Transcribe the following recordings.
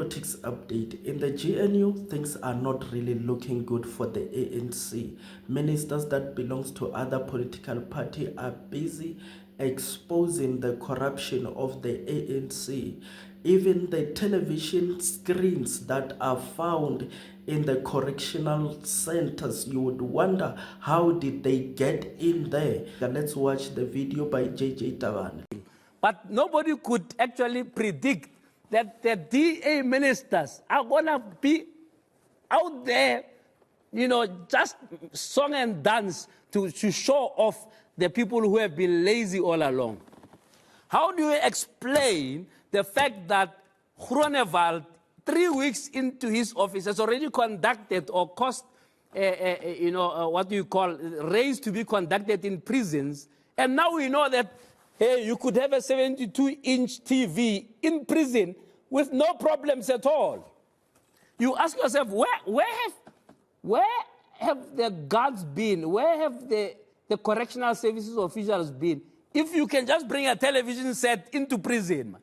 politics update. In the GNU, things are not really looking good for the ANC. Ministers that belongs to other political party are busy exposing the corruption of the ANC. Even the television screens that are found in the correctional centers, you would wonder, how did they get in there? Let's watch the video by JJ Tabane. But nobody could actually predict that the DA ministers are going to be out there, you know, just song and dance to show off the people who have been lazy all along. How do you explain the fact that Groenavald, 3 weeks into his office, has already conducted or caused, what do you call, raids to be conducted in prisons, and now we know that, hey, you could have a 72-inch TV in prison with no problems at all. You ask yourself, where have the guards been? Where have the correctional services officials been? If you can just bring a television set into prison, man.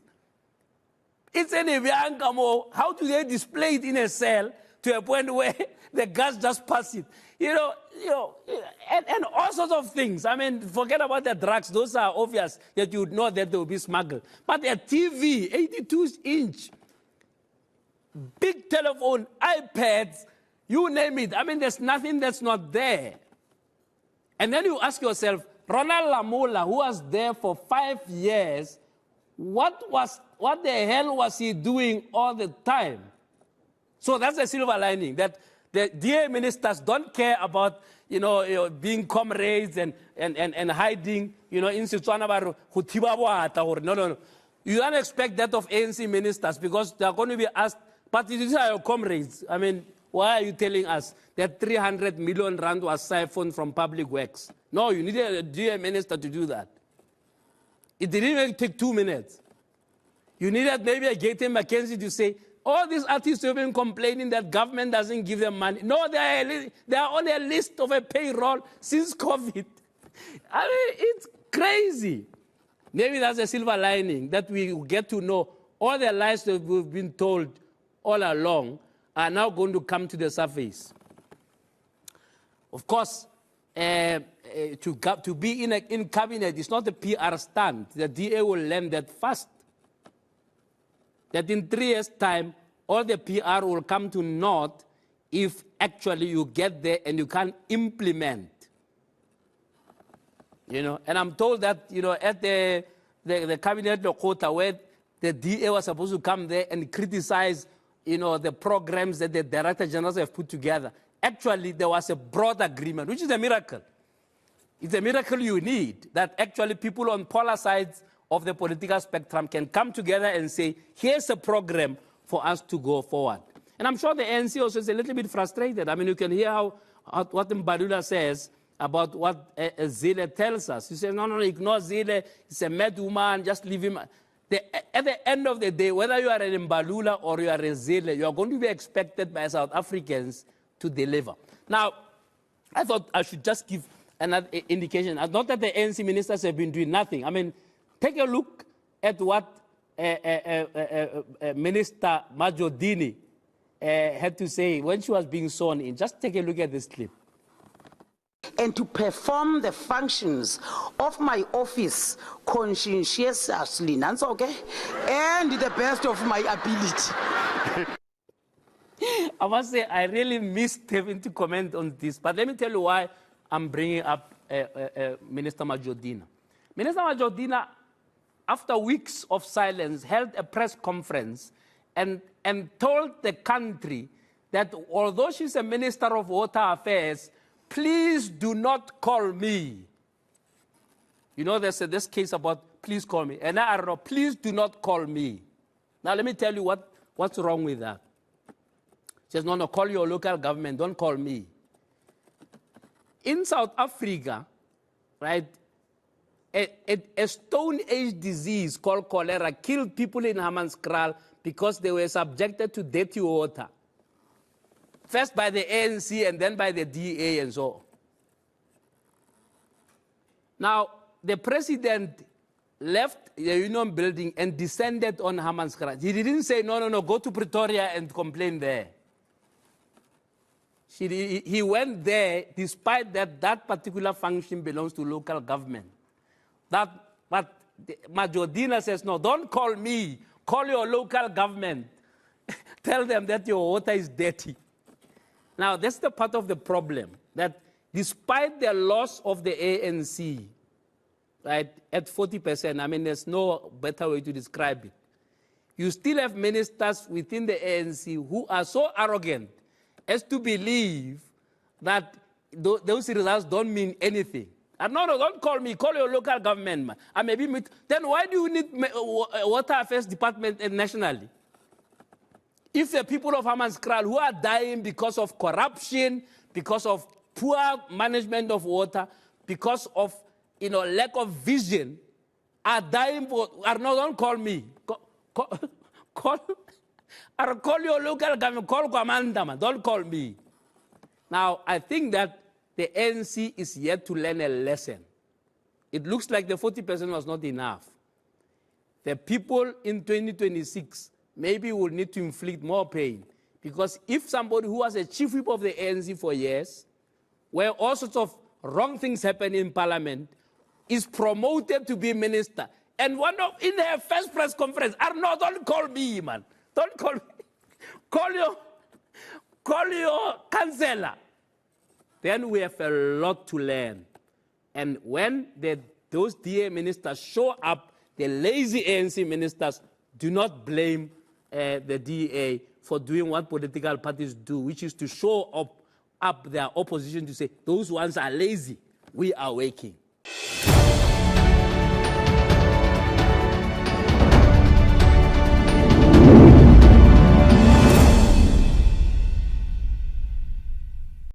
It's an Eviankamo. How do they display it in a cell to a point where the guards just pass it? And all sorts of things. I mean, forget about the drugs. Those are obvious that you would know that they will be smuggled. But a TV, 82-inch, big telephone, iPads, you name it. I mean, there's nothing that's not there. And then you ask yourself, Ronald Lamola, who was there for 5 years, what the hell was he doing all the time? So that's a silver lining, that the DA ministers don't care about, being comrades and hiding, in Setswana no. You don't expect that of ANC ministers, because they're going to be asked, but these are your comrades. I mean, why are you telling us that 300 million rand was siphoned from public works? No, you need a DA minister to do that. It didn't even take 2 minutes. You needed maybe a Gaten McKenzie to say, all these artists have been complaining that government doesn't give them money. No, they are on a list of a payroll since COVID. I mean, it's crazy. Maybe that's a silver lining, that we get to know all the lies that we've been told all along are now going to come to the surface. Of course, to be in cabinet is not a PR stunt. The DA will learn that fast. That in 3 years' time, all the PR will come to naught if actually you get there and you can't implement. And I'm told that, at the cabinet Lokota, where the DA was supposed to come there and criticize, the programs that the director generals have put together. Actually, there was a broad agreement, which is a miracle. It's a miracle you need, that actually people on polar sides of the political spectrum can come together and say, here's a program for us to go forward. And I'm sure the ANC also is a little bit frustrated. I mean, you can hear what Mbalula says about what Zille tells us. He says, no, ignore Zille. He's a mad woman, just leave him. At the end of the day, whether you are an Mbalula or you are a Zille, you are going to be expected by South Africans to deliver. Now, I thought I should just give another indication. Not that the ANC ministers have been doing nothing. I mean, take a look at what Minister Majodini had to say when she was being sworn in. Just take a look at this clip. And to perform the functions of my office conscientiously, okay, and the best of my ability. I must say, I really missed having to comment on this, but let me tell you why I'm bringing up Minister Majodina. Minister Majodina, after weeks of silence, held a press conference and told the country that although she's a Minister of Water Affairs, please do not call me. There's this case about please call me. And I don't know, please do not call me. Now, let me tell you what's wrong with that. She says, no, call your local government, don't call me. In South Africa, right, a Stone Age disease called cholera killed people in Hammanskraal because they were subjected to dirty water. First by the ANC and then by the DA and so on. Now, the president left the Union building and descended on Hammanskraal. He didn't say, no, go to Pretoria and complain there. He went there despite that particular function belongs to local government. But Majordina says, no, don't call me. Call your local government. Tell them that your water is dirty. Now, that's the part of the problem, that despite the loss of the ANC, right, at 40%, I mean, there's no better way to describe it, you still have ministers within the ANC who are so arrogant as to believe that those results don't mean anything. And no, don't call me, call your local government, man. And maybe then why do you need Water Affairs Department nationally? If the people of Hammanskraal who are dying because of corruption, because of poor management of water, because of lack of vision, are dying don't call me. Call your local government, call Kwamanda, man. Don't call me. Now, I think that the ANC is yet to learn a lesson. It looks like the 40% was not enough. The people in 2026 maybe will need to inflict more pain. Because if somebody who was a chief whip of the ANC for years, where all sorts of wrong things happen in parliament, is promoted to be minister, and in her first press conference, Arno, don't call me, man. Don't call me. Call your councillor. Then we have a lot to learn. And when those DA ministers show up, the lazy ANC ministers do not blame the DA for doing what political parties do, which is to show up their opposition to say, those ones are lazy, we are working.